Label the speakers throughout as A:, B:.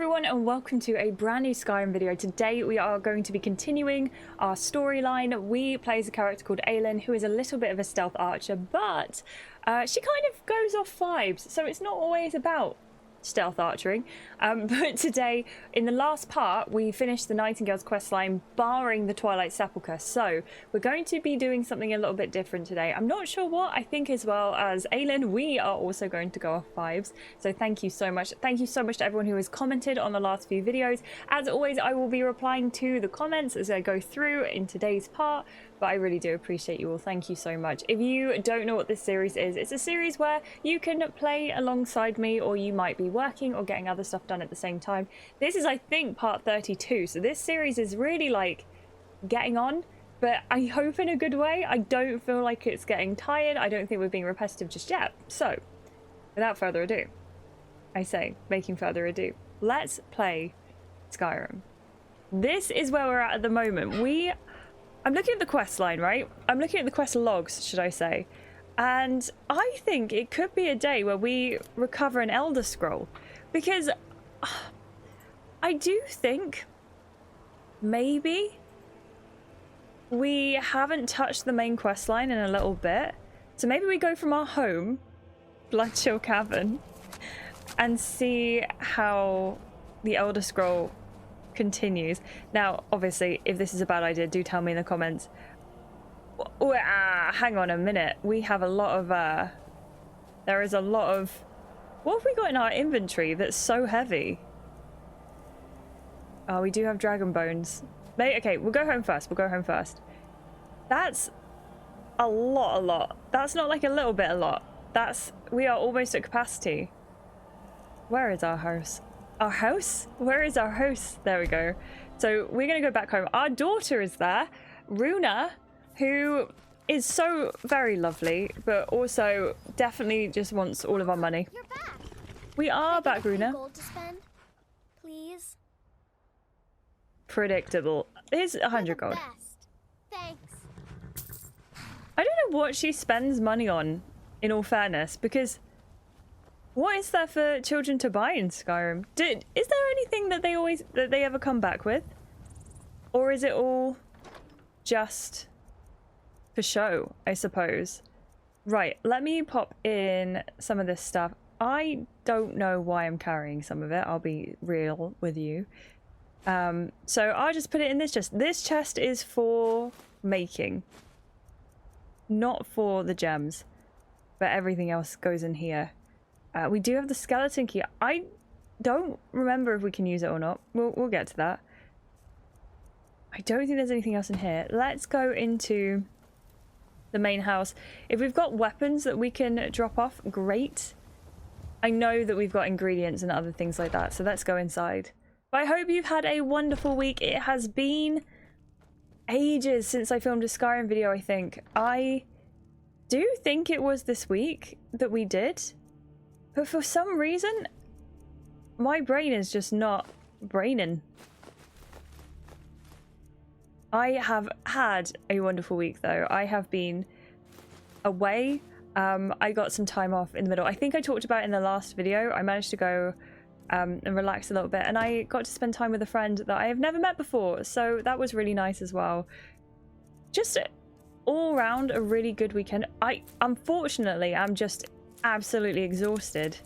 A: everyone and welcome to a brand new Skyrim video. Today we are going to be continuing our storyline. We play as a character called Ashleigh, who is a little bit of a stealth archer, but she kind of goes off vibes, so it's not always about stealth archering. But today, in the last part, we finished the Nightingale's questline, barring the Twilight Sepulchre. So we're going to be doing something a little bit different today. I'm not sure what. I think as well as Ashleigh, we are also going to go off vibes. So thank you so much. Thank you so much to everyone who has commented on the last few videos. As always, I will be replying to the comments as I go through in today's part. But I really do appreciate you all. Thank you so much. If you don't know what this series is, it's a series where you can play alongside me, or you might be working or getting other stuff done at the same time. This is, I think, part 32. So this series is really like getting on, but I hope in a good way. I don't feel like it's getting tired. I don't think we're being repetitive just yet. So without further ado, I say, making further ado, let's play Skyrim. This is where we're at the moment. I'm looking at the quest line, right? I'm looking at the quest logs, should I say. And I think it could be a day where we recover an Elder Scroll. Because I do think maybe we haven't touched the main quest line in a little bit. So maybe we go from our home, Bloodchill Cavern, and see how the Elder Scroll continues. Now, obviously, if this is a bad idea, do tell me in the comments. Hang on a minute. We have a lot of there is a lot of, what have we got in our inventory that's so heavy? Oh, we do have dragon bones. Okay, we'll go home first. That's a lot. That's not like a little bit a lot. We are almost at capacity. Where is our house? Our house? Where is our house? There we go. So we're going to go back home. Our daughter is there, Runa, who is so very lovely, but also definitely just wants all of our money.
B: You're back.
A: We are back, Runa.
B: Gold to spend, please.
A: Predictable. Here's 100 gold.
B: Best. Thanks.
A: I don't know what she spends money on, in all fairness, because what is there for children to buy in Skyrim? Is there anything that they ever come back with? Or is it all just for show, I suppose? Right, let me pop in some of this stuff. I don't know why I'm carrying some of it, I'll be real with you. So I'll just put it in this chest. This chest is for making, not for the gems, but everything else goes in here. We do have the skeleton key. I don't remember if we can use it or not. We'll get to that. I don't think there's anything else in here. Let's go into the main house. If we've got weapons that we can drop off, great. I know that we've got ingredients and other things like that, so let's go inside. But I hope you've had a wonderful week. It has been ages since I filmed a Skyrim video, I think. I do think it was this week that we did. But for some reason, my brain is just not braining. I have had a wonderful week, though. I have been away. I got some time off in the middle. I think I talked about it in the last video. I managed to go and relax a little bit. And I got to spend time with a friend that I have never met before. So that was really nice as well. Just all around a really good weekend. Unfortunately, I'm just absolutely exhausted.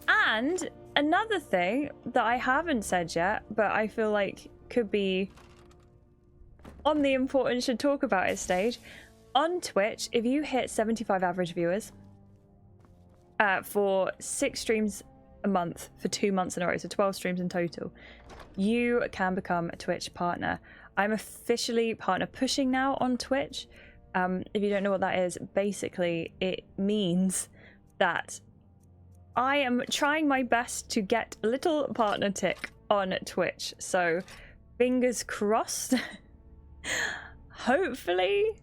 A: And another thing that I haven't said yet, but I feel like could be on the important should talk about it stage, on Twitch, if you hit 75 average viewers for 6 streams a month for 2 months in a row, so 12 streams in total, you can become a Twitch partner. I'm officially partner pushing now on Twitch. If you don't know what that is, basically it means that I am trying my best to get a little partner tick on Twitch. So fingers crossed. Hopefully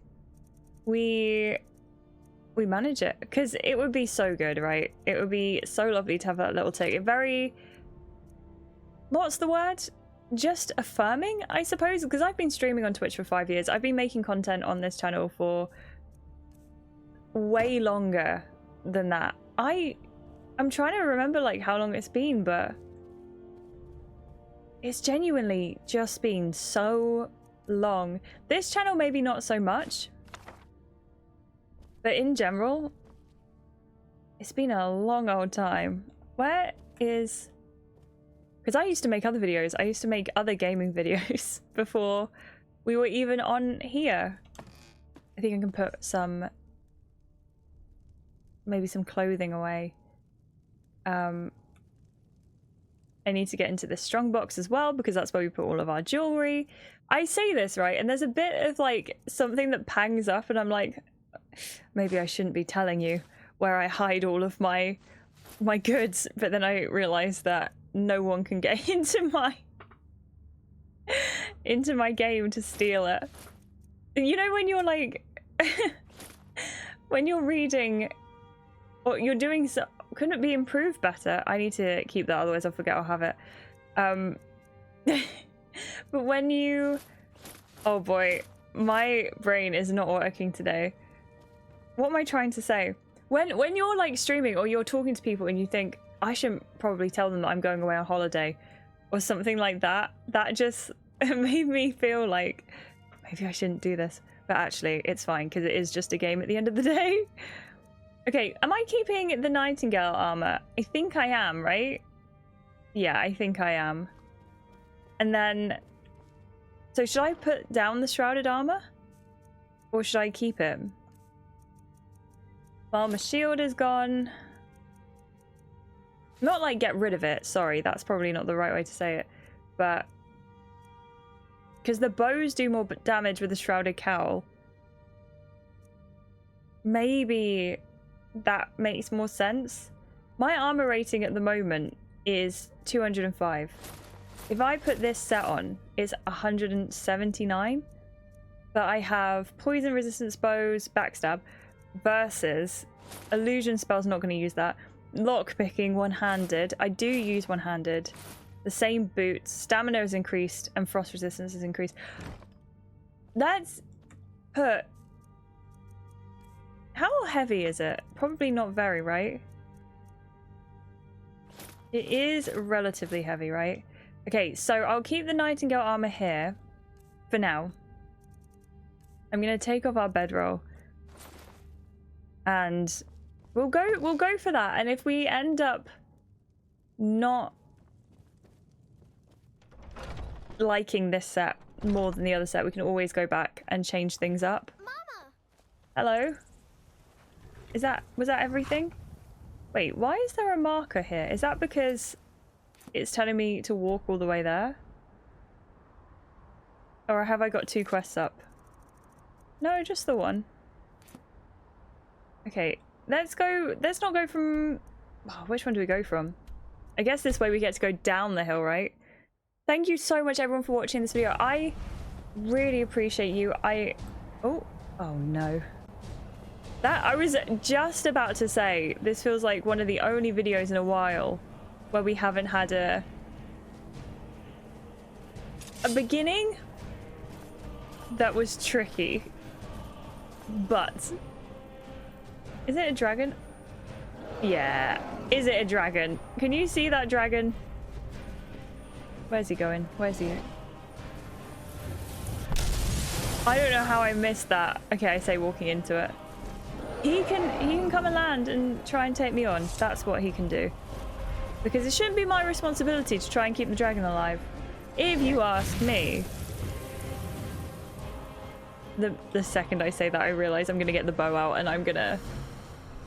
A: we manage it, because it would be so good, right? It would be so lovely to have that little tick. What's the word? Just affirming, I suppose, because I've been streaming on Twitch for 5 years. I've been making content on this channel for way longer than that. I'm trying to remember like how long it's been, but It's genuinely just been so long. This channel maybe not so much, but in general, it's been a long old time. Where is... Because I used to make other videos. I used to make other gaming videos before we were even on here. I think I can put some... maybe some clothing away. I need to get into this strongbox as well because that's where we put all of our jewelry. I say this, right? And there's a bit of like something that pangs up and I'm like, maybe I shouldn't be telling you where I hide all of my goods. But then I realized that no one can get into my game to steal it. You know when you're like, when you're reading or you're doing so, couldn't it be improved better? I need to keep that, otherwise I'll forget I'll have it. But when you... Oh boy, my brain is not working today. What am I trying to say? When you're like streaming or you're talking to people and you think, I shouldn't probably tell them that I'm going away on holiday or something like that, that just made me feel like maybe I shouldn't do this. But actually, it's fine because it is just a game at the end of the day. Okay, am I keeping the Nightingale armor? I think I am, right? Yeah, I think I am. And then... So should I put down the shrouded armor? Or should I keep it? Well, my shield is gone. Not like get rid of it, sorry, that's probably not the right way to say it. But... because the bows do more damage with the shrouded cowl. Maybe... that makes more sense. My armor rating at the moment is 205. If I put this set on, it's 179. But I have poison resistance bows, backstab, versus illusion spells, not going to use that. Lock picking one-handed. I do use one-handed. The same boots. Stamina is increased and frost resistance is increased. That's put... How heavy is it? Probably not very, right? It is relatively heavy, right? Okay, so I'll keep the Nightingale armor here for now. I'm gonna take off our bedroll, and we'll go for that. And if we end up not liking this set more than the other set, we can always go back and change things up.
B: Mama!
A: Hello? Was that everything? Wait, why is there a marker here? Is that because it's telling me to walk all the way there? Or have I got 2 quests up? No, just the one. Okay, let's not go from... Oh, which one do we go from? I guess this way we get to go down the hill, right? Thank you so much everyone for watching this video. I really appreciate you. Oh no. That, I was just about to say, this feels like one of the only videos in a while where we haven't had a beginning that was tricky. But is it a dragon? Yeah. Is it a dragon? Can you see that dragon? Where's he going? Where's he? I don't know how I missed that. Okay, I say walking into it. He can come and land and try and take me on. That's what he can do. Because it shouldn't be my responsibility to try and keep the dragon alive. If you ask me. The second I say that, I realize I'm going to get the bow out and I'm going to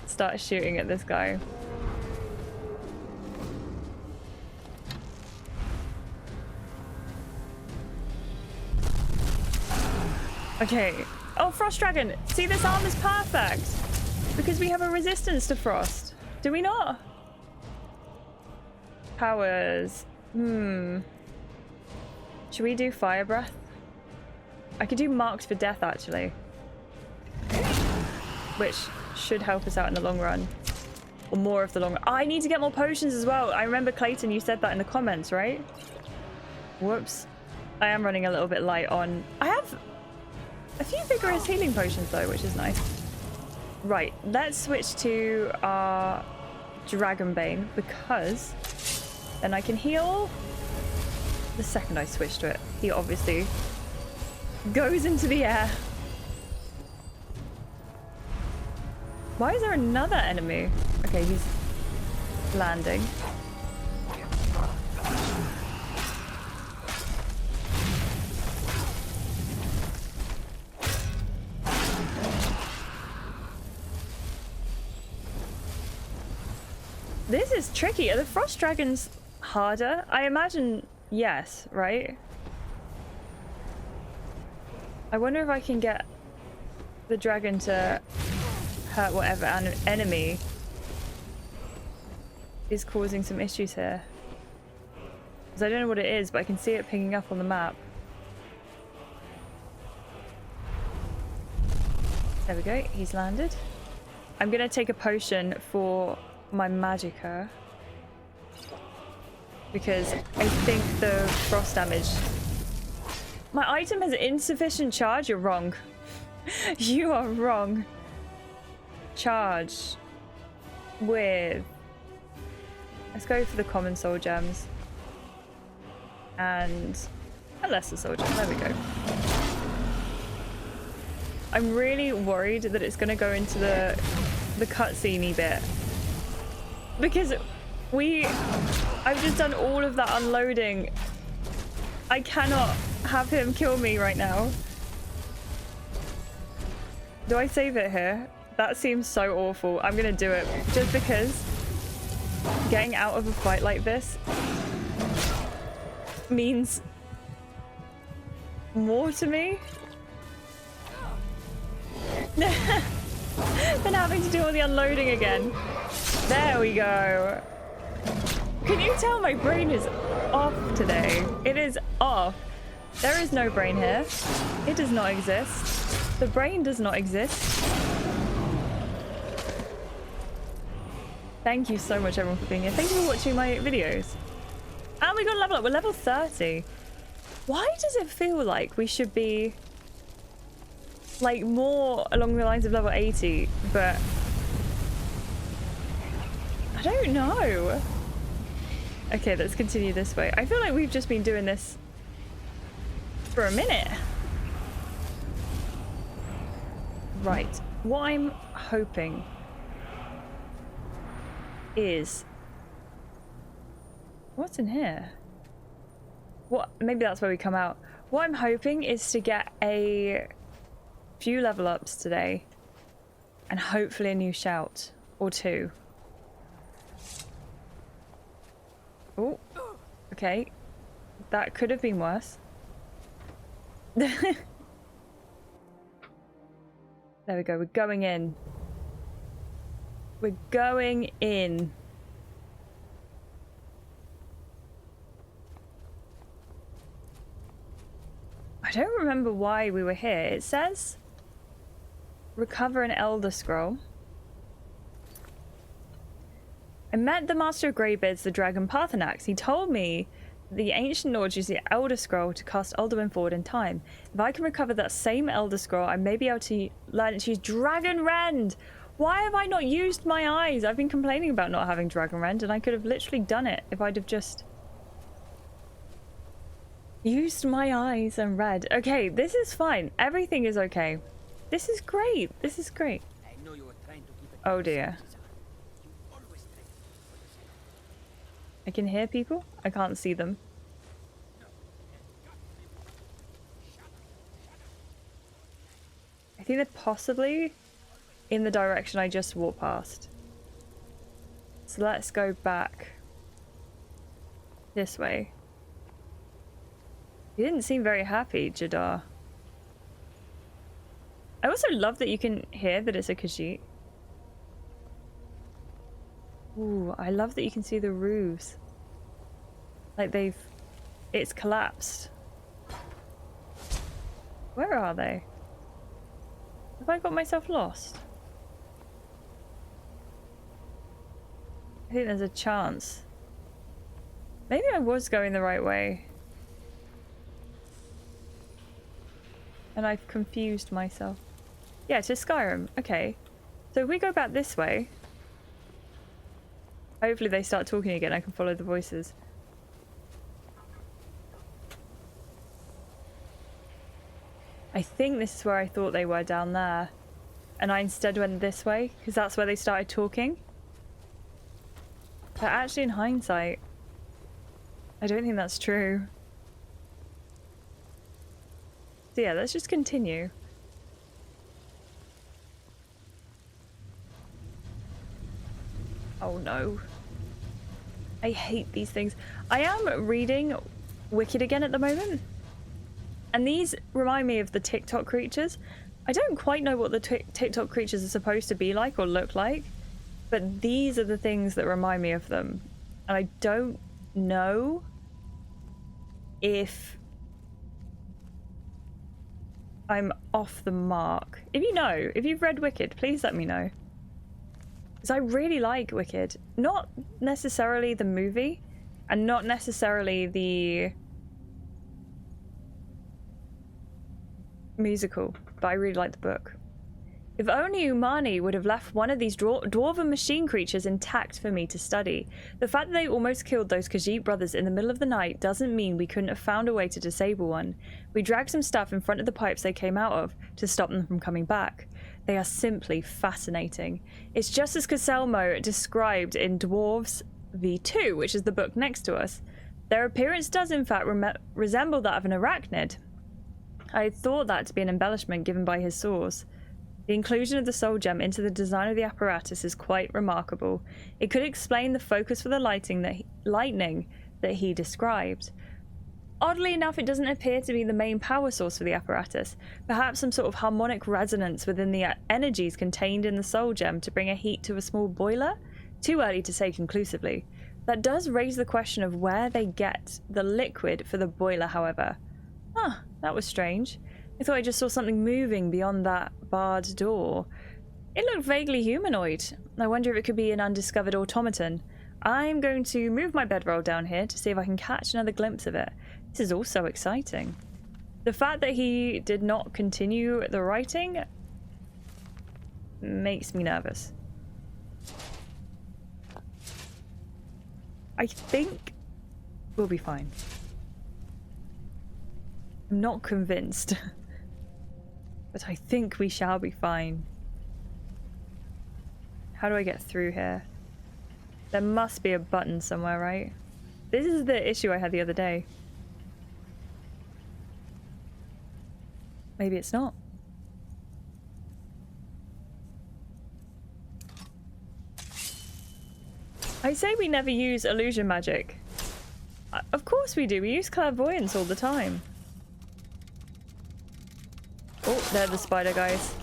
A: start shooting at this guy. Okay. Oh, Frost Dragon! See, this armor's perfect! Because we have a resistance to frost. Do we not? Powers. Should we do Fire Breath? I could do Marked for Death, actually. Which should help us out in the long run. Or more of the long run. Oh, I need to get more potions as well. I remember, Clayton, you said that in the comments, right? Whoops. I am running a little bit light on... I have a few vigorous healing potions, though, which is nice. Right, let's switch to our Dragonbane, because then I can heal The second I switch to it, he obviously goes into the air. Why is there another enemy? Okay, he's landing. This is tricky. Are the frost dragons harder? I imagine yes, right? I wonder if I can get the dragon to hurt whatever enemy is causing some issues here. Because I don't know what it is, but I can see it pinging up on the map. There we go, he's landed. I'm gonna take a potion for my magicka because I think the frost damage. My item has insufficient charge. You're wrong. You are wrong. Charge with, let's go for the common soul gems and a lesser soul gem. There we go. I'm really worried that it's going to go into the cutscene-y bit because I've just done all of that unloading. I cannot have him kill me right now. Do I save it here? That seems so awful. I'm gonna do it just because getting out of a fight like this means more to me than having to do all the unloading again. There we go. Can you tell my brain is off today? It is off. There is no brain here. It does not exist. The brain does not exist. Thank you so much everyone for being here. Thank you for watching my videos. And we got a level up. We're level 30. Why does it feel like we should be like more along the lines of level 80, but I don't know. Okay, let's continue this way. I feel like we've just been doing this for a minute. Right, what I'm hoping is, what's in here? What, maybe that's where we come out. What I'm hoping is to get a few level ups today and hopefully a new shout or two. Oh, okay. That could have been worse. There we go, we're going in. We're going in. I don't remember why we were here. It says recover an Elder Scroll. I met the Master of Greybeards, the Dragon Parthenax. He told me the ancient Lord used the Elder Scroll to cast Alduin forward in time. If I can recover that same Elder Scroll, I may be able to learn to use Dragon Rend. Why have I not used my eyes? I've been complaining about not having Dragon Rend, and I could have literally done it if I'd have just used my eyes and read. Okay, this is fine. Everything is okay. This is great. This is great. Oh dear. I can hear people. I can't see them. I think they're possibly in the direction I just walked past. So let's go back this way. You didn't seem very happy, Jadar. I also love that you can hear that it's a Khajiit. Ooh, I love that you can see the roofs. Like it's collapsed. Where are they? Have I got myself lost? I think there's a chance. Maybe I was going the right way. And I've confused myself. Yeah, to Skyrim. Okay. So if we go back this way, hopefully they start talking again. I can follow the voices. I think this is where I thought they were down there. And I instead went this way, because that's where they started talking. But actually, in hindsight, I don't think that's true. So yeah, let's just continue. Oh no. I hate these things. I am reading Wicked again at the moment. And these remind me of the TikTok creatures. I don't quite know what the TikTok creatures are supposed to be like or look like. But these are the things that remind me of them. And I don't know if I'm off the mark. If you know, if you've read Wicked, please let me know. Because I really like Wicked. Not necessarily the movie, and not necessarily the musical, but I really like the book. If only Umani would have left one of these dwarven machine creatures intact for me to study. The fact that they almost killed those Khajiit brothers in the middle of the night doesn't mean we couldn't have found a way to disable one. We dragged some stuff in front of the pipes they came out of to stop them from coming back. They are simply fascinating. It's just as Caselmo described in Dwarves V2, which is the book next to us. Their appearance does in fact resemble that of an arachnid. I had thought that to be an embellishment given by his source. The inclusion of the soul gem into the design of the apparatus is quite remarkable. It could explain the focus for the lightning that he described. Oddly enough, it doesn't appear to be the main power source for the apparatus. Perhaps some sort of harmonic resonance within the energies contained in the soul gem to bring a heat to a small boiler? Too early to say conclusively. That does raise the question of where they get the liquid for the boiler, however. Huh, that was strange. I thought I just saw something moving beyond that barred door. It looked vaguely humanoid. I wonder if it could be an undiscovered automaton. I'm going to move my bedroll down here to see if I can catch another glimpse of it. This is also exciting. The fact that he did not continue the writing makes me nervous. I think we'll be fine. I'm not convinced. But I think we shall be fine. How do I get through here? There must be a button somewhere, right? This is the issue I had the other day. Maybe it's not. I say we never use illusion magic. Of course we do. We use clairvoyance all the time. Oh, they're the spider guys.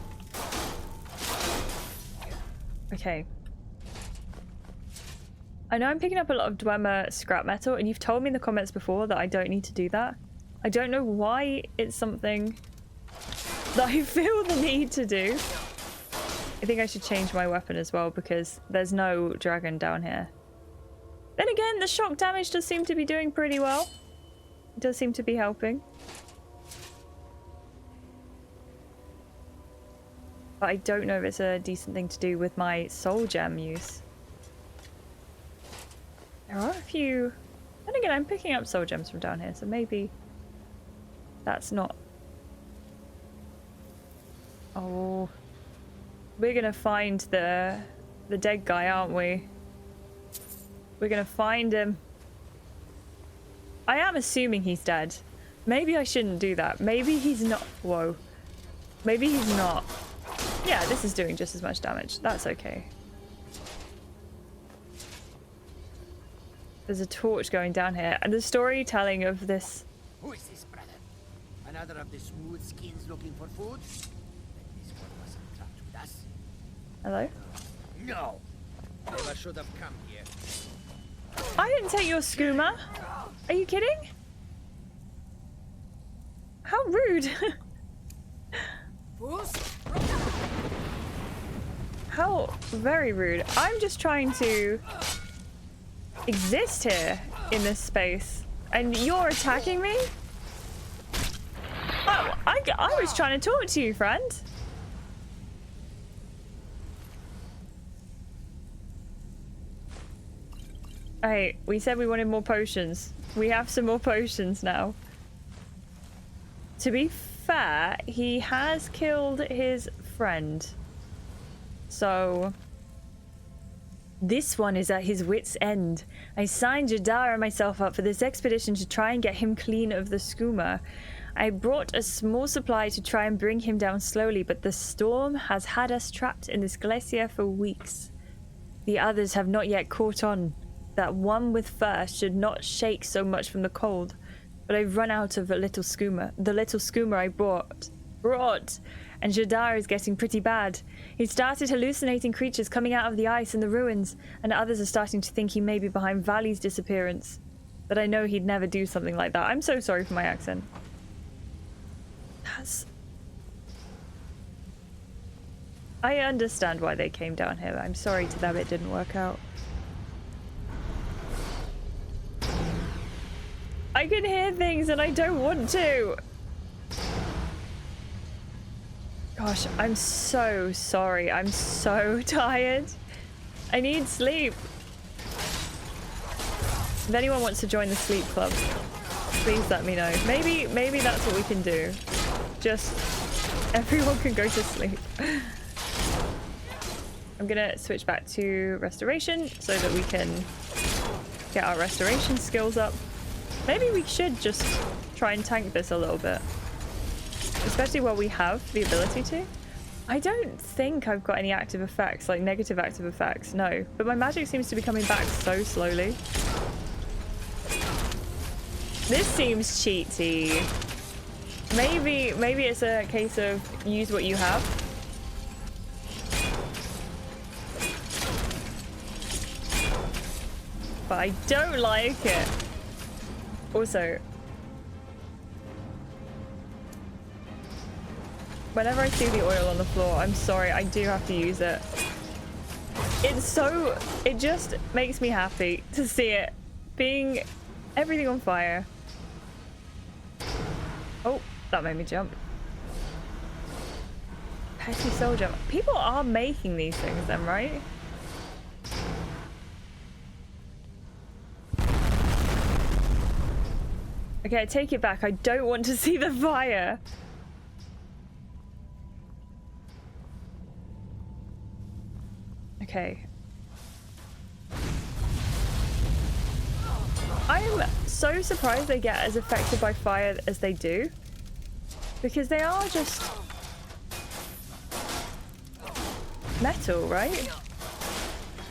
A: Okay. I know I'm picking up a lot of Dwemer scrap metal, and you've told me in the comments before that I don't need to do that. I don't know why it's something that I feel the need to do. I think I should change my weapon as well, because there's no dragon down here. Then again, the shock damage does seem to be doing pretty well. It does seem to be helping. But I don't know if it's a decent thing to do with my soul gem use. There are a few... And again, I'm picking up soul gems from down here, so maybe that's not... Oh... We're gonna find the dead guy, aren't we? We're gonna find him. I am assuming he's dead. Maybe I shouldn't do that. Maybe he's not... Whoa. Maybe he's not... Yeah, this is doing just as much damage. That's okay. There's a torch going down here. And the storytelling of this...
C: Who is this, brother? Another of the smooth skins looking for food? This one wasn't trapped with us.
A: Hello?
C: No! Never should have come here.
A: I didn't take your skooma. Are you kidding? How rude. How very rude. I'm just trying to exist here in this space. And you're attacking me? Oh, I was trying to talk to you, friend. Hey, we said we wanted more potions. We have some more potions now. To be fair, he has killed his friend. So this one is at his wit's end. I signed Jadar and myself up for this expedition to try and get him clean of the skooma. I brought a small supply to try and bring him down slowly, but the storm has had us trapped in this glacier for weeks. The others have not yet caught on that one with fur should not shake so much from the cold, but I've run out of the little skooma I brought, and Jadar is getting pretty bad. He started hallucinating creatures coming out of the ice and the ruins, and others are starting to think he may be behind Valley's disappearance. But I know he'd never do something like that. I'm so sorry for my accent. I understand why they came down here. I'm sorry to them it didn't work out. I can hear things and I don't want to. Gosh, I'm so sorry. I'm so tired. I need sleep. If anyone wants to join the sleep club, please let me know. Maybe that's what we can do. Just everyone can go to sleep. I'm gonna switch back to restoration so that we can get our restoration skills up. Maybe we should just try and tank this a little bit, especially while we have the ability to. I don't think I've got any active effects, like negative active effects, no, but my magic seems to be coming back so slowly. This seems cheaty. Maybe it's a case of use what you have. But I don't like it. Also, whenever I see the oil on the floor, I'm sorry, I do have to use it. It just makes me happy to see it being everything on fire. Oh, that made me jump. Petty soldier. People are making these things then, right? Okay, I take it back. I don't want to see the fire. Okay. I am so surprised they get as affected by fire as they do. Because they are just metal, right?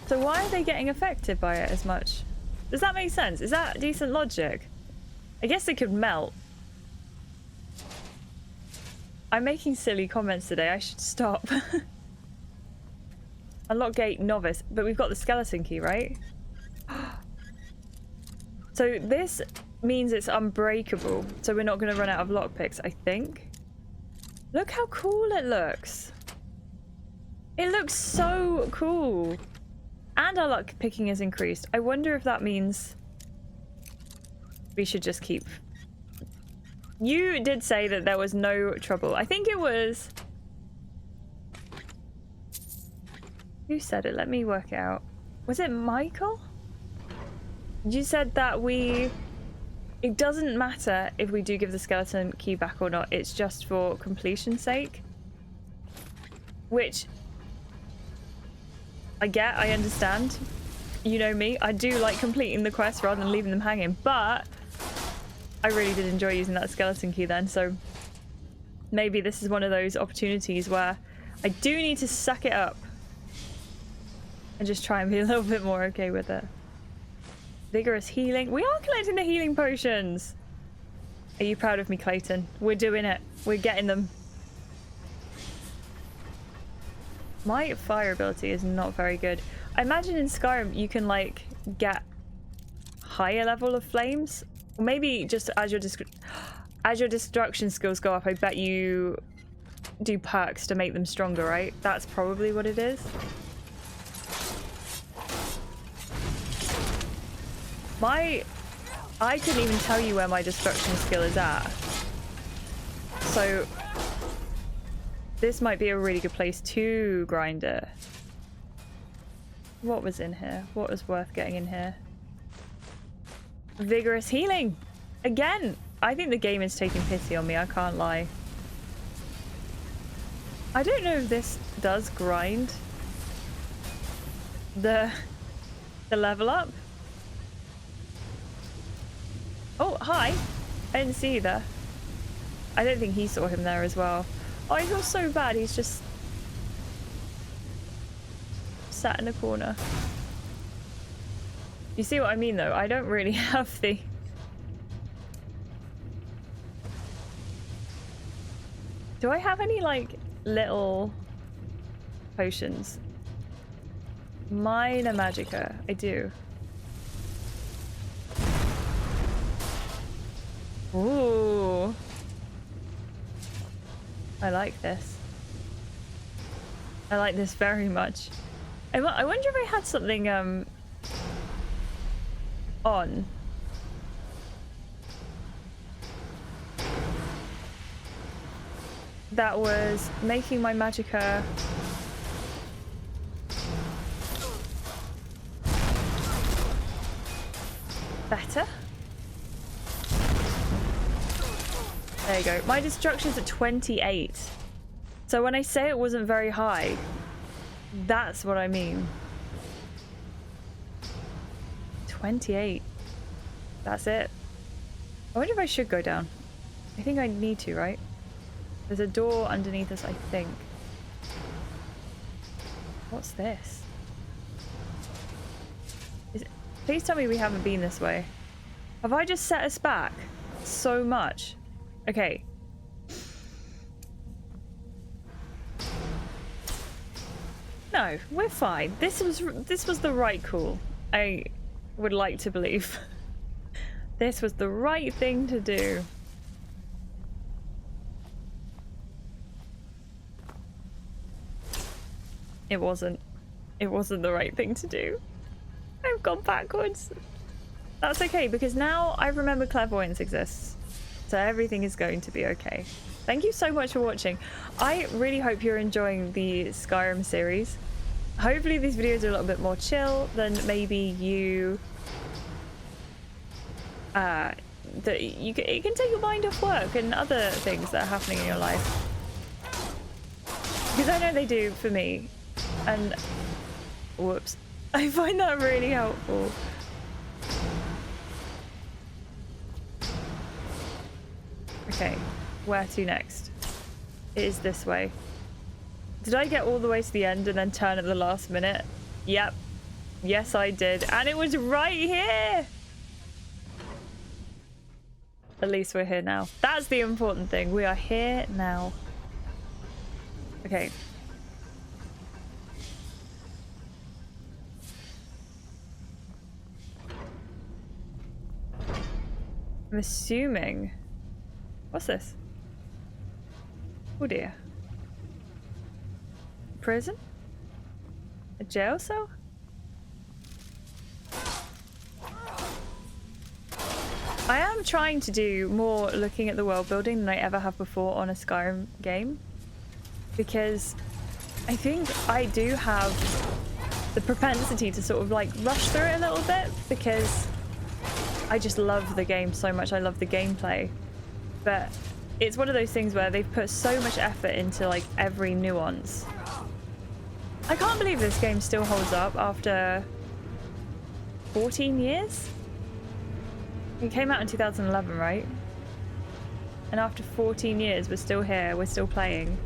A: So why are they getting affected by it as much? Does that make sense? Is that decent logic? I guess they could melt. I'm making silly comments today. I should stop. Unlock gate novice, but we've got the skeleton key, right? So this means it's unbreakable, so we're not going to run out of lockpicks, I think. Look how cool it looks. It looks so cool. And our luck picking is increased. I wonder if that means we should just keep... You did say that there was no trouble. I think it was... Who said it? Let me work it out. Was it Michael? You said that it doesn't matter if we do give the skeleton key back or not. It's just for completion's sake. Which I get, I understand. You know me, I do like completing the quest rather than leaving them hanging, but I really did enjoy using that skeleton key then, so maybe this is one of those opportunities where I do need to suck it up and just try and be a little bit more okay with it. Vigorous healing. We are collecting the healing potions. Are you proud of me, Clayton? We're doing it. We're getting them. My fire ability is not very good. I imagine in Skyrim you can like get higher level of flames. Or maybe just as your destruction skills go up, I bet you do perks to make them stronger, right? That's probably what it is. I couldn't even tell you where my destruction skill is at. So this might be a really good place to grind it. What was in here? What was worth getting in here? Vigorous healing! Again! I think the game is taking pity on me, I can't lie. I don't know if this does grind the level up. Oh, hi. I didn't see you there. I don't think he saw him there as well. Oh, he feels so bad. He's just sat in a corner. You see what I mean, though? I don't really have the... Do I have any, like, little potions? Minor Magica. I do. Ooh. I like this. I like this very much. I wonder if I had something on. That was making my Magica better. There you go. My destruction's at 28. So when I say it wasn't very high, that's what I mean. 28. That's it. I wonder if I should go down. I think I need to, right? There's a door underneath us, I think. What's this? Please tell me we haven't been this way. Have I just set us back so much? Okay. No, we're fine. This was the right call. I would like to believe. This was the right thing to do. It wasn't. It wasn't the right thing to do. I've gone backwards. That's okay, because now I remember clairvoyance exists. So everything is going to be okay. Thank you so much for watching. I really hope you're enjoying the Skyrim series. Hopefully these videos are a little bit more chill than maybe you... it can take your mind off work and other things that are happening in your life. Because I know they do for me. And... whoops. I find that really helpful. Okay, where to next? It is this way. Did I get all the way to the end and then turn at the last minute? Yep. Yes, I did. And it was right here! At least we're here now. That's the important thing. We are here now. Okay. I'm assuming... What's this? Oh dear. Prison? A jail cell? I am trying to do more looking at the world building than I ever have before on a Skyrim game. Because I think I do have the propensity to sort of like rush through it a little bit because I just love the game so much. I love the gameplay. But it's one of those things where they've put so much effort into like every nuance. I can't believe this game still holds up after 14 years? It came out in 2011, right? And after 14 years, we're still here, we're still playing.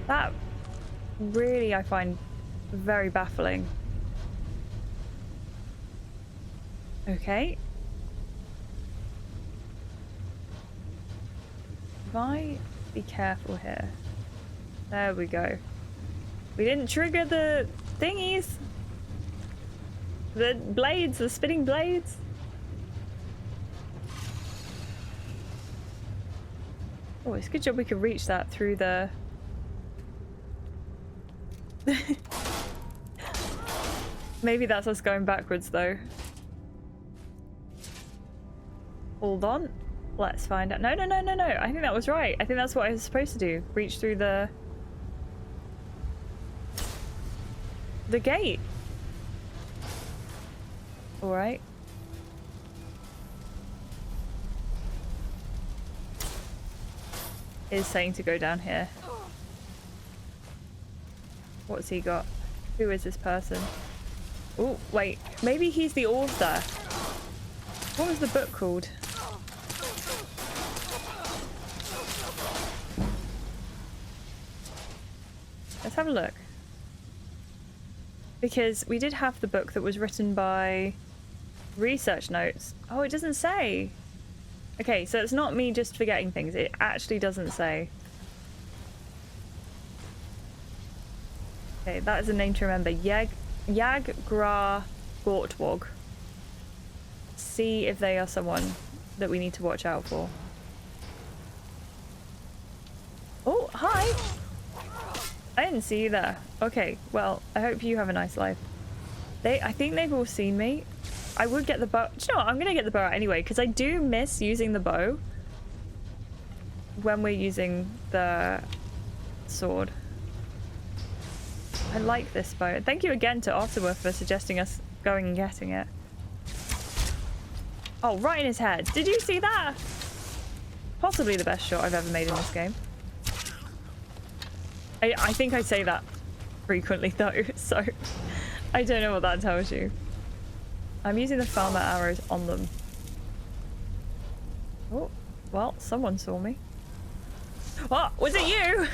A: That really, I find very baffling. Okay. If I be careful here. There we go. We didn't trigger the thingies. The blades, the spinning blades. Oh, it's a good job we could reach that through the... Maybe that's us going backwards though. Hold on. Let's find out. No, no, no, no, no. I think that was right. I think that's what I was supposed to do. Reach through the gate. All right. It is saying to go down here. What's he got? Who is this person? Oh, wait. Maybe he's the author. What was the book called? Let's have a look. Because we did have the book that was written by research notes. Oh, it doesn't say. Okay, so it's not me just forgetting things. It actually doesn't say. Okay, that is a name to remember. Yag Gra Gortwog. See if they are someone that we need to watch out for. Oh, hi! I didn't see you there. Okay, well, I hope you have a nice life. I think they've all seen me. I would get the bow. Do you know what? I'm gonna get the bow out anyway, because I do miss using the bow when we're using the sword. I like this bow. Thank you again to Ottawa for suggesting us going and getting it. Oh, right in his head. Did you see that? Possibly the best shot I've ever made in this game. I think I say that frequently though, so I don't know what that tells you. I'm using the farmer arrows on them. Oh, well, someone saw me. Oh, was it you?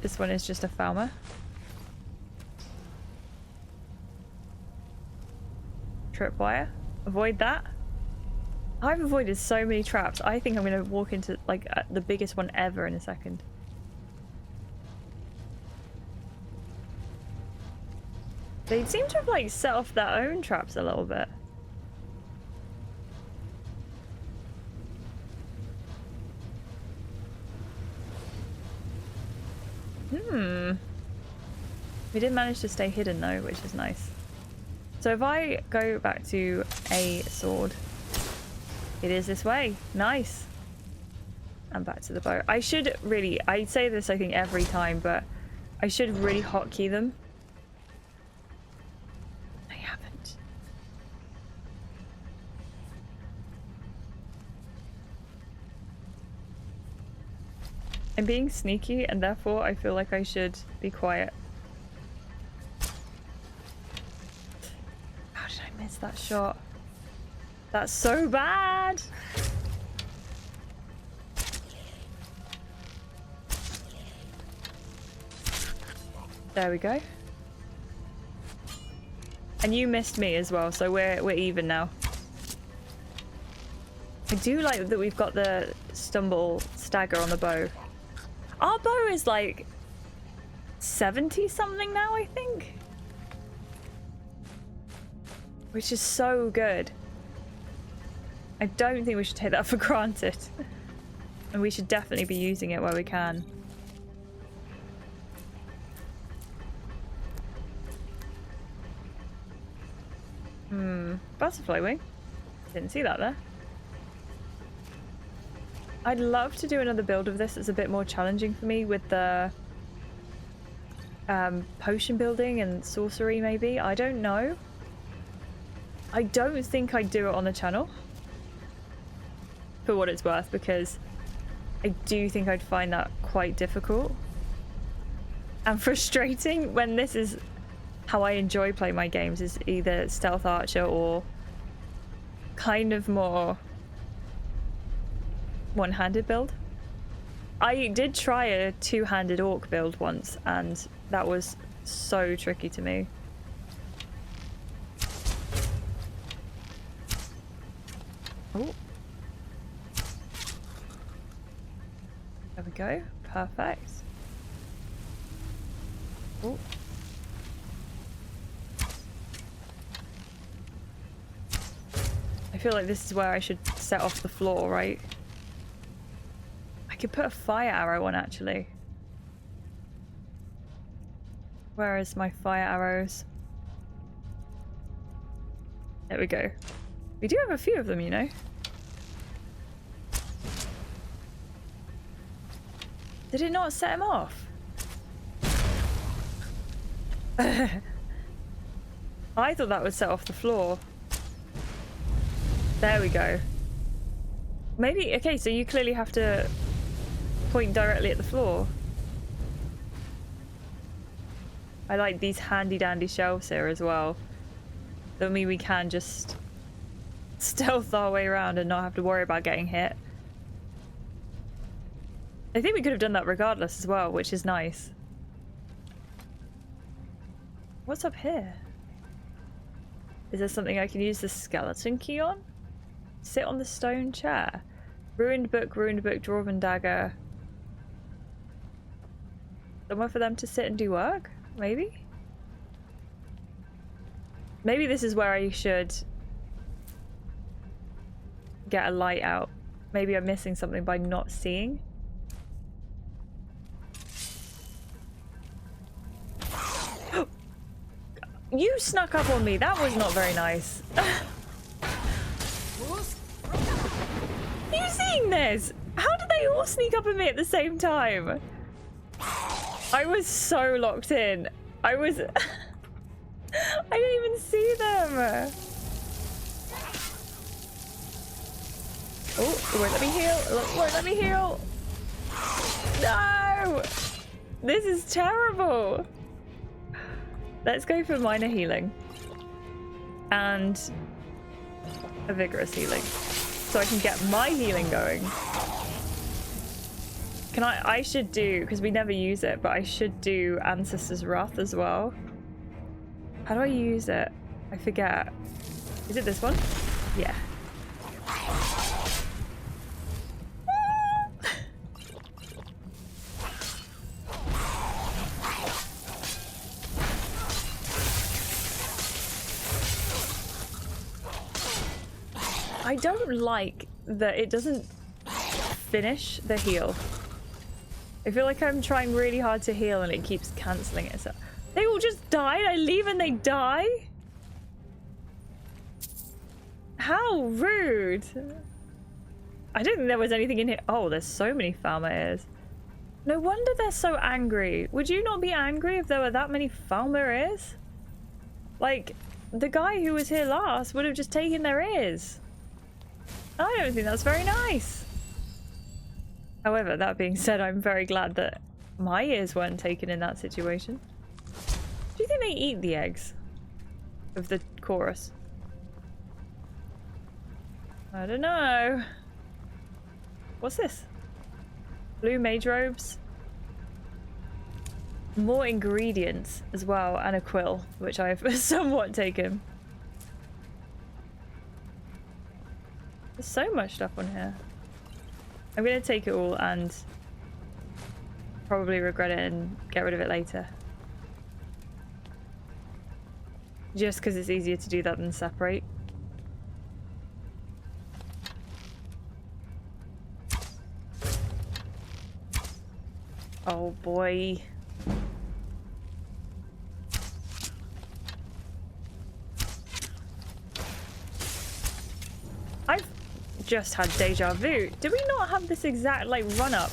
A: This one is just a farmer. Tripwire. Avoid that. I've avoided so many traps. I think I'm going to walk into like the biggest one ever in a second. They seem to have like set off their own traps a little bit. We did manage to stay hidden though, which is nice. So if I go back to a sword, it is this way. Nice. And back to the bow. I should really, I say this I think every time, but I should really hotkey them. I haven't. I'm being sneaky and therefore I feel like I should be quiet. How did I miss that shot? That's so bad. There we go. And you missed me as well, so we're even now. I do like that we've got the stumble stagger on the bow. Our bow is like 70 something now, I think. Which is so good. I don't think we should take that for granted. And we should definitely be using it where we can. Butterfly wing. Didn't see that there. I'd love to do another build of this that's a bit more challenging for me with the potion building and sorcery maybe. I don't know. I don't think I'd do it on the channel. For what it's worth, because I do think I'd find that quite difficult and frustrating when this is how I enjoy playing my games, is either stealth archer or kind of more one-handed build. I did try a two-handed orc build once and that was so tricky to me. Oh. There we go. Perfect. Oh. I feel like this is where I should set off the floor, right? I could put a fire arrow on, actually. Where is my fire arrows? There we go. We do have a few of them, you know. Did it not set him off? I thought that would set off the floor. There we go. Maybe, okay, so you clearly have to point directly at the floor. I like these handy dandy shelves here as well. That mean we can just stealth our way around and not have to worry about getting hit. I think we could have done that regardless as well, which is nice. What's up here? Is there something I can use the skeleton key on? Sit on the stone chair. Ruined book, dwarven dagger. Somewhere for them to sit and do work? Maybe? Maybe this is where I should get a light out. Maybe I'm missing something by not seeing. You snuck up on me. That was not very nice. You seeing this? How did they all sneak up on me at the same time? I was so locked in. I was... I didn't even see them. Oh, it won't let me heal. It won't let me heal. No! This is terrible. Let's go for minor healing. And a vigorous healing. So I can get my healing going. Can I should do, because we never use it, but I should do Ancestor's Wrath as well. How do I use it? I forget. Is it this one? Yeah. I don't like that it doesn't finish the heal. I feel like I'm trying really hard to heal and it keeps cancelling itself. They all just died? I leave and they die? How rude. I don't think there was anything in here. Oh, there's so many Falmer ears. No wonder they're so angry. Would you not be angry if there were that many Falmer ears? Like, the guy who was here last would have just taken their ears. I don't think that's very nice. However, that being said, I'm very glad that my ears weren't taken in that situation. Do you think they eat the eggs of the chorus? I don't know. What's this? Blue mage robes. More ingredients as well, and a quill, which I've somewhat taken. There's so much stuff on here. I'm gonna take it all and probably regret it and get rid of it later. Just because it's easier to do that than separate. Oh boy. I've just had deja vu. Did we not have this exact like run up?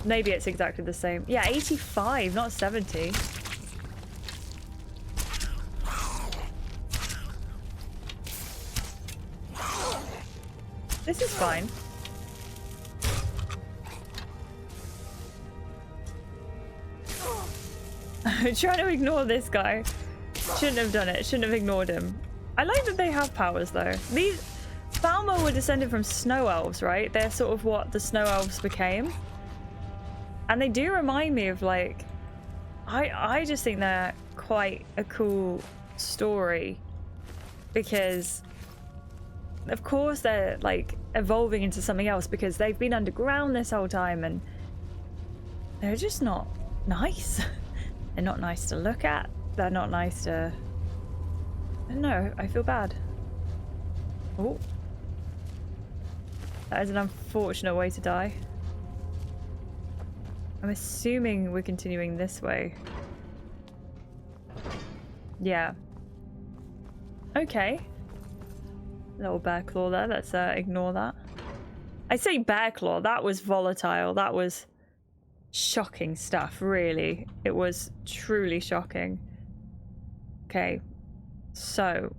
A: Maybe it's exactly the same. Yeah, 85, not 70. This is fine. I'm trying to ignore this guy. Shouldn't have done it. Shouldn't have ignored him. I like that they have powers though. These Falmer were descended from snow elves, right? They're sort of what the snow elves became. And they do remind me of like... I just think they're quite a cool story. Because... of course they're like evolving into something else because they've been underground this whole time and they're just not nice. They're not nice to look at. They're not nice to... I don't know, I feel bad. Oh. That is an unfortunate way to die. I'm assuming we're continuing this way. Yeah. Okay. Little bear claw there. Let's ignore that. I say bear claw. That was volatile. That was shocking stuff, really. It was truly shocking. Okay. So.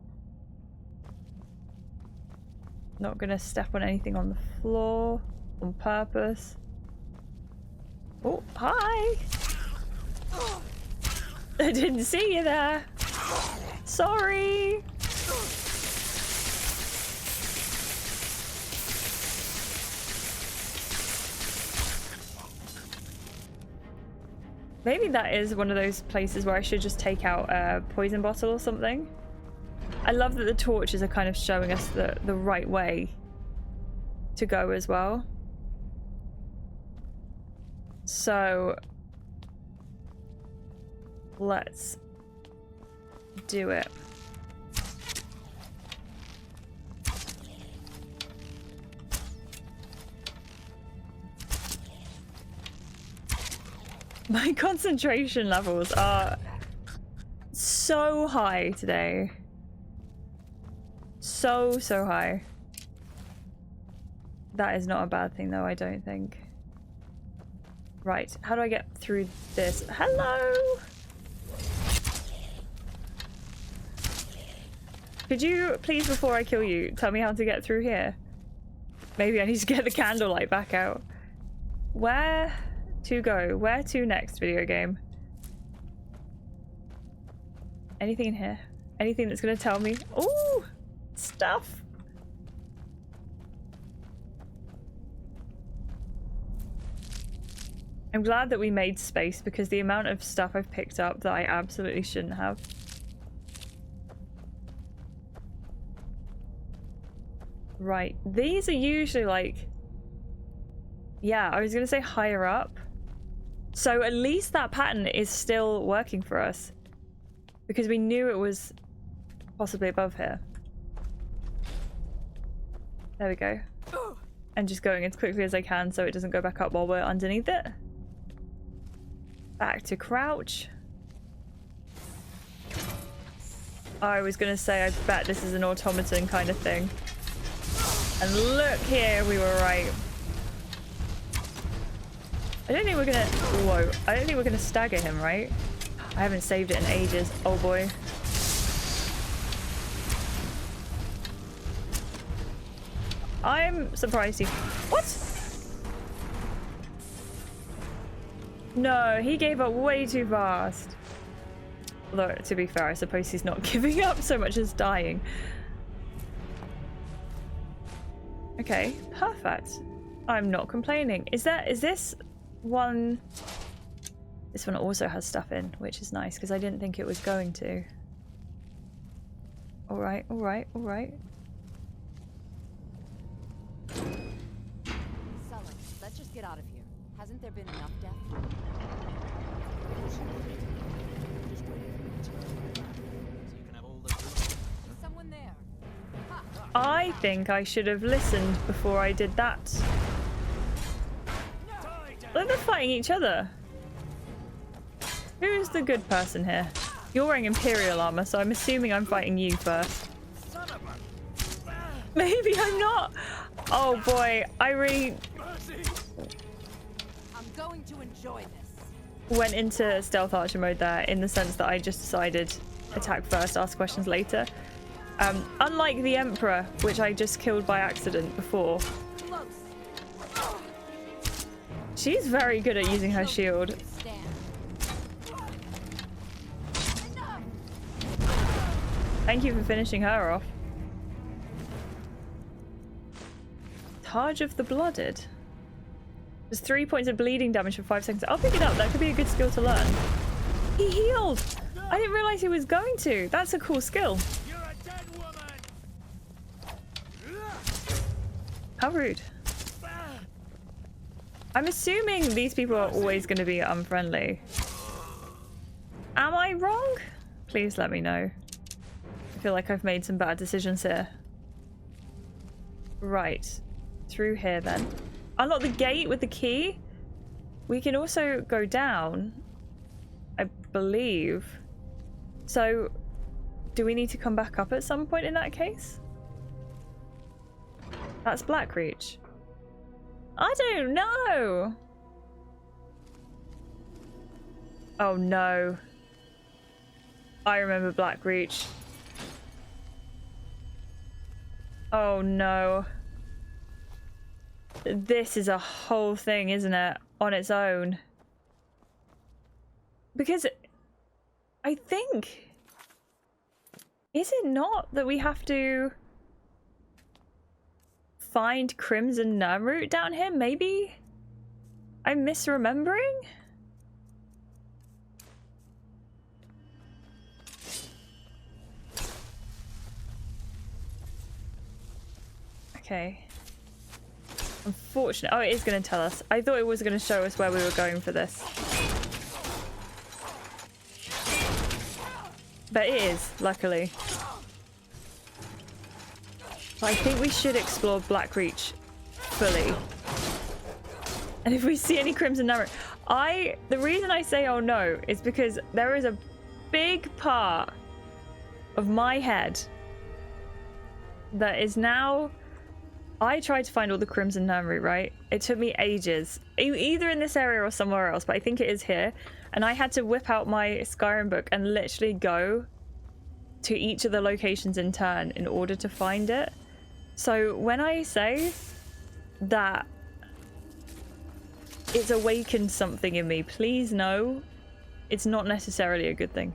A: Not gonna step on anything on the floor on purpose. Oh, hi. I didn't see you there. Sorry. Maybe that is one of those places where I should just take out a poison bottle or something. I love that the torches are kind of showing us the right way to go as well. So let's do it. My concentration levels are so high today. So high. That is not a bad thing though, I don't think. Right, how do I get through this? Hello! Could you please, before I kill you, tell me how to get through here? Maybe I need to get the candlelight back out. Where to go? Where to next, video game? Anything in here? Anything that's gonna tell me? Ooh! Stuff! I'm glad that we made space because the amount of stuff I've picked up that I absolutely shouldn't have. Right, these are usually like... Yeah, I was gonna say higher up. So at least that pattern is still working for us. Because we knew it was possibly above here. There we go. And just going as quickly as I can so it doesn't go back up while we're underneath it. Back to crouch. I was gonna say I bet this is an automaton kind of thing. And look here, we were right. I don't think we're gonna... Whoa. I don't think we're gonna stagger him, right? I haven't saved it in ages. Oh boy. I'm surprised he... What? No, he gave up way too fast. Although, to be fair, I suppose he's not giving up so much as dying. Okay, perfect. I'm not complaining. Is this one... This one also has stuff in, which is nice, because I didn't think it was going to. Alright, alright, alright.
D: Sully, let's just get out of here. Hasn't there been enough death? Someone there.
A: I think I should have listened before I did that. Look, they're fighting each other. Who's the good person here? You're wearing Imperial armor, so I'm assuming I'm fighting you first. Maybe I'm not. Oh boy, I really
D: I'm going to enjoy this.
A: went into stealth archer mode there in the sense that I just decided attack first, ask questions later. Unlike the Emperor, which I just killed by accident before. She's very good at using her shield. Thank you for finishing her off. Targe of the Blooded. There's 3 points of bleeding damage for 5 seconds. I'll pick it up. That could be a good skill to learn. He healed! I didn't realize he was going to. That's a cool skill.
C: You're a dead woman.
A: How rude. I'm assuming these people are always going to be unfriendly. Am I wrong? Please let me know. I feel like I've made some bad decisions here. Right. Through here then. Unlock the gate with the key. We can also go down, I believe. So, do we need to come back up at some point in that case? That's Blackreach. I don't know. Oh no. I remember Blackreach. Oh no. This is a whole thing, isn't it? On its own. Because I think... Is it not that we have to find Crimson Nirnroot down here? Maybe? I'm misremembering? Okay. Unfortunately, oh, it is going to tell us. I thought it was going to show us where we were going for this. But it is, luckily. But I think we should explore Blackreach fully. And if we see any Crimson Nirnroot, the reason I say oh no is because there is a big part of my head that is now... I tried to find all the Crimson Nirnroot, right? It took me ages. Either in this area or somewhere else, but I think it is here. And I had to whip out my Skyrim book and literally go to each of the locations in turn in order to find it. So when I say that it's awakened something in me, please know it's not necessarily a good thing.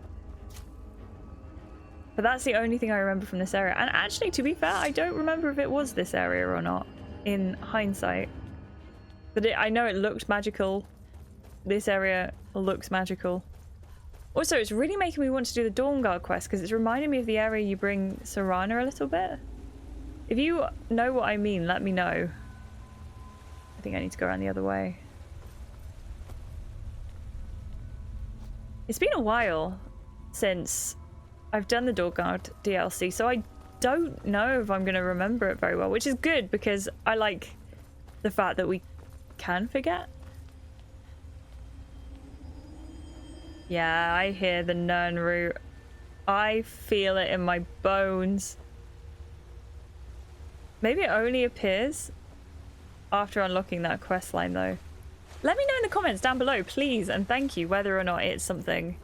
A: But that's the only thing I remember from this area. And actually, to be fair, I don't remember if it was this area or not, in hindsight. But I know it looked magical. This area looks magical. Also, it's really making me want to do the Dawnguard quest, because it's reminding me of the area you bring Serana a little bit. If you know what I mean, let me know. I think I need to go around the other way. It's been a while since I've done the Dawnguard DLC, so I don't know if I'm going to remember it very well, which is good because I like the fact that we can forget. Yeah, I hear the Nirnroot. I feel it in my bones. Maybe it only appears after unlocking that quest line, though. Let me know in the comments down below, please, and thank you, whether or not it's something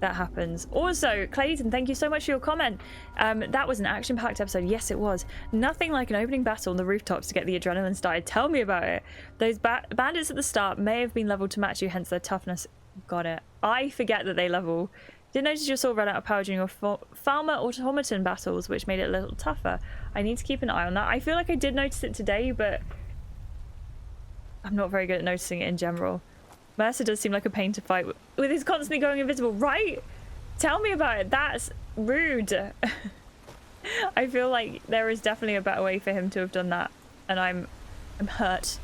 A: that happens. Also, Clayton, thank you so much for your comment. That was an action-packed episode. Yes, it was. Nothing like an opening battle on the rooftops to get the adrenaline started. Tell me about it. Those bandits at the start may have been leveled to match you, hence their toughness. Got it. I forget that they level. Did notice your sword ran out of power during your farmer automaton battles, which made it a little tougher. I need to keep an eye on that. I feel like I did notice it today, but I'm not very good at noticing it in general. Mercer does seem like a pain to fight with his constantly going invisible, right? Tell me about it. That's rude. I feel like there is definitely a better way for him to have done that, and I'm hurt,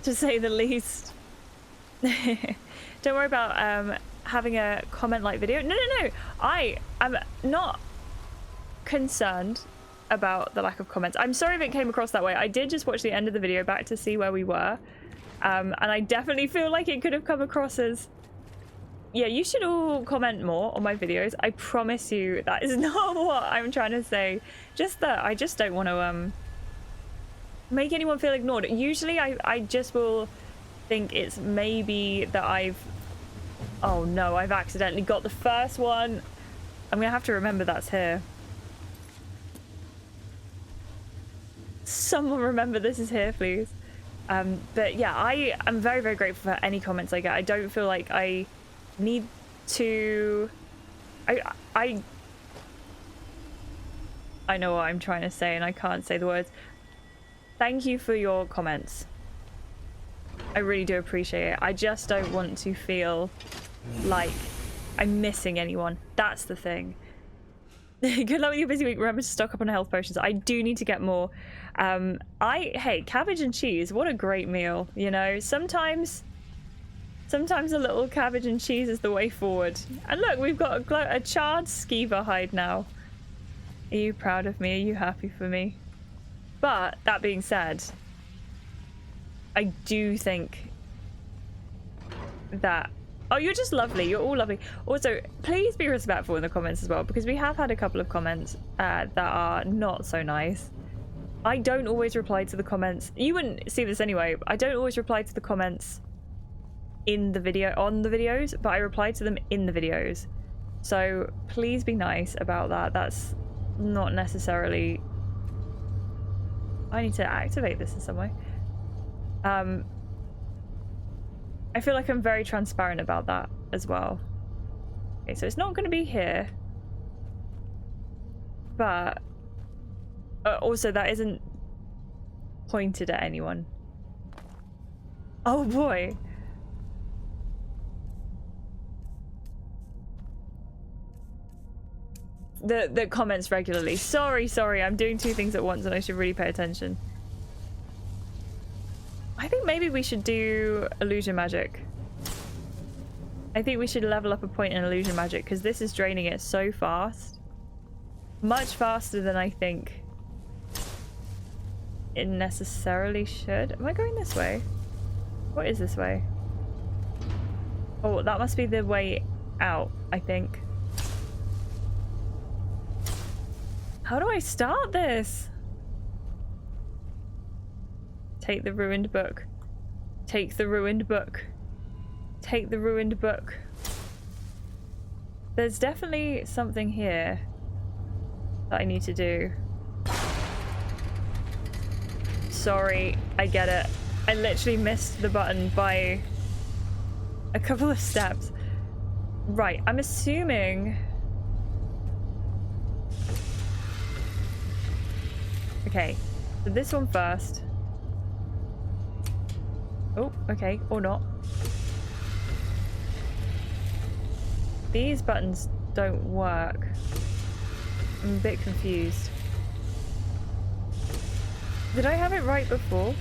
A: to say the least. Don't worry about having a comment-like video. No. I am not concerned about the lack of comments. I'm sorry if it came across that way. I did just watch the end of the video back to see where we were. And I definitely feel like it could have come across as... Yeah, you should all comment more on my videos. I promise you that is not what I'm trying to say. Just that I just don't want to make anyone feel ignored. Usually I just will think it's maybe that I've... Oh no, I've accidentally got the first one. I'm going to have to remember that's here. Someone remember this is here, please. But yeah, I am very, very grateful for any comments I get. I don't feel like I need to... I know what I'm trying to say and I can't say the words. Thank you for your comments. I really do appreciate it. I just don't want to feel like I'm missing anyone. That's the thing. Good luck with your busy week. Remember to stock up on health potions. I do need to get more. Hey, cabbage and cheese. What a great meal. You know, sometimes a little cabbage and cheese is the way forward. And look, we've got a charred skeever hide now. Are you proud of me? Are you happy for me? But that being said, I do think that... Oh, you're just lovely. You're all lovely. Also, please be respectful in the comments as well, because we have had a couple of comments that are not so nice. I don't always reply to the comments. You wouldn't see this anyway. I don't always reply to the comments in the video, on the videos, but I reply to them in the videos. So please be nice about that. That's not necessarily... I need to activate this in some way. I feel like I'm very transparent about that. as well. Okay, so it's not going to be here. But also that isn't pointed at anyone. Oh boy. The comments regularly. Sorry, I'm doing two things at once and I should really pay attention. I think maybe we should do illusion magic. I think we should level up a point in illusion magic because this is draining it so fast. Much faster than I think it necessarily should. Am I going this way? What is this way? Oh, that must be the way out, I think. How do I start this? Take the ruined book. Take the ruined book. Take the ruined book. There's definitely something here that I need to do. Sorry, I get it. I literally missed the button by a couple of steps. Right, I'm assuming... Okay, so this one first. Oh, okay, or not. These buttons don't work. I'm a bit confused. Did I have it right before?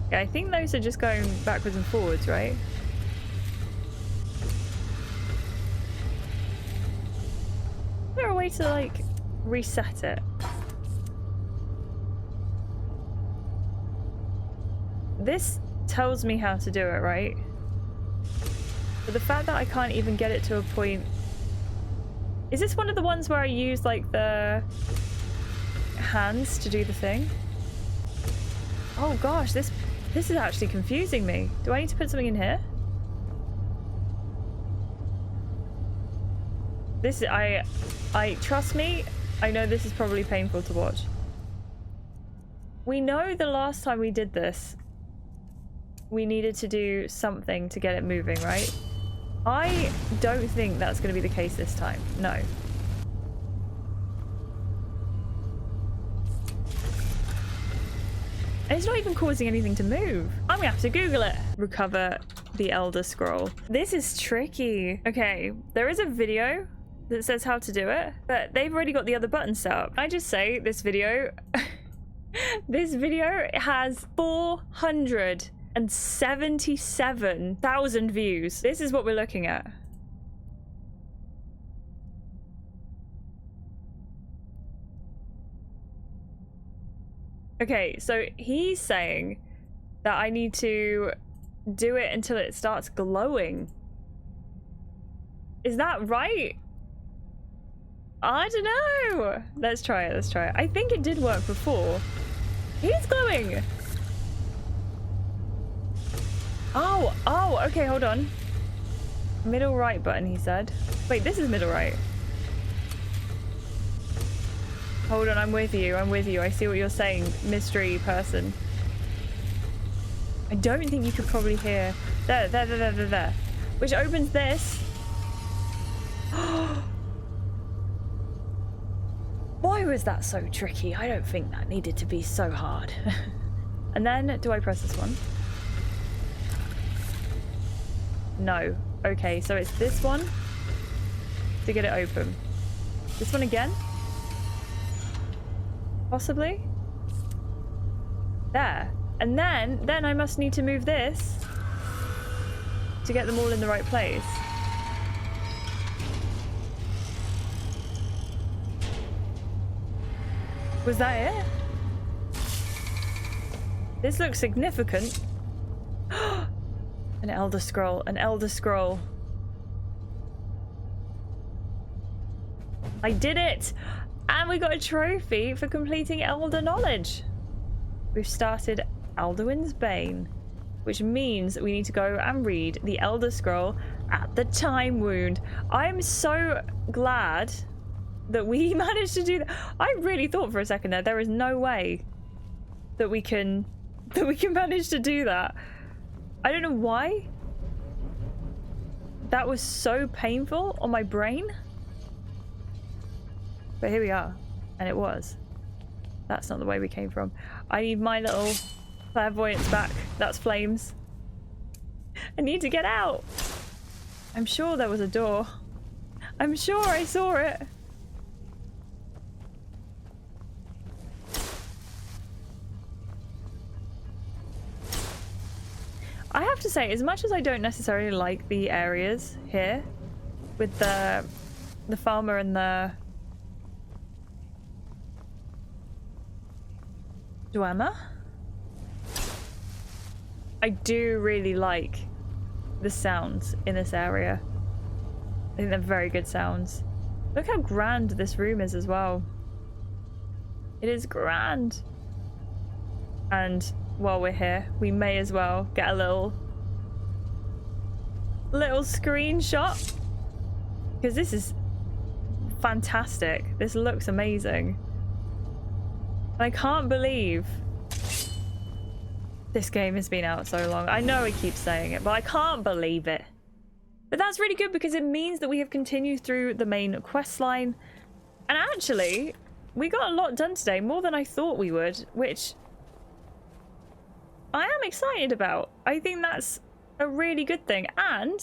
A: Yeah, I think those are just going backwards and forwards, right? Is there a way to, like, reset it? This tells me how to do it, right? But the fact that I can't even get it to a point... Is this one of the ones where I use, like, the hands to do the thing? Oh gosh, this is actually confusing me. Do I need to put something in here? This, I trust me, I know this is probably painful to watch. We know the last time we did this, we needed to do something to get it moving, right? I don't think that's going to be the case this time. No. And it's not even causing anything to move. I'm gonna have to Google it. Recover the Elder Scroll. This is tricky. Okay, there is a video that says how to do it, but they've already got the other buttons set up. I just say this video, this video has 477,000 views. This is what we're looking at. Okay, so he's saying that I need to do it until it starts glowing. Is that right? I don't know. Let's try it. Let's try it. I think it did work before. He's glowing. Oh, okay, hold on. Middle right button, he said. Wait, this is middle right. Hold on, I'm with you. I'm with you. I see what you're saying, mystery person. I don't think you could probably hear. There. Which opens this. Why was that so tricky? I don't think that needed to be so hard. And then, do I press this one? No. Okay, so it's this one to get it open. This one again? Possibly? There. And then I must need to move this to get them all in the right place. Was that it? This looks significant. An Elder Scroll, an Elder Scroll. I did it! And we got a trophy for completing Elder Knowledge. We've started Alduin's Bane, which means we need to go and read the Elder Scroll at the Time Wound. I'm so glad that we managed to do that. I really thought for a second there is no way that we can manage to do that. I don't know why. That was so painful on my brain. But here we are. And it was. That's not the way we came from. I need my little clairvoyance back. That's flames. I need to get out. I'm sure there was a door. I'm sure I saw it. I have to say, as much as I don't necessarily like the areas here with the farmer and the Dwemer, I do really like the sounds in this area. I think they're very good sounds. Look how grand this room is as well. It is grand. And while we're here, we may as well get a little screenshot, because this is fantastic. This looks amazing. I can't believe this game has been out so long. I know I keep saying it, but I can't believe it. But that's really good because it means that we have continued through the main quest line. And actually, we got a lot done today, more than I thought we would, which I am excited about. I think that's a really good thing. And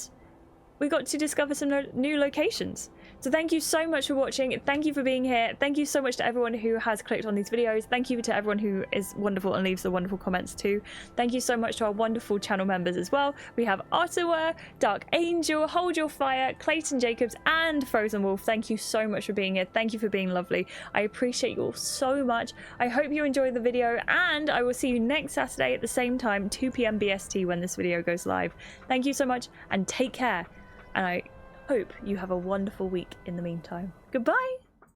A: we got to discover some new locations. So thank you so much for watching. Thank you for being here. Thank you so much to everyone who has clicked on these videos. Thank you to everyone who is wonderful and leaves the wonderful comments too. Thank you so much to our wonderful channel members as well. We have Ottawa, Dark Angel, Hold Your Fire, Clayton Jacobs, and Frozen Wolf. Thank you so much for being here. Thank you for being lovely. I appreciate you all so much. I hope you enjoyed the video, and I will see you next Saturday at the same time, 2 p.m. BST, when this video goes live. Thank you so much, and take care. And I hope you have a wonderful week in the meantime. Goodbye!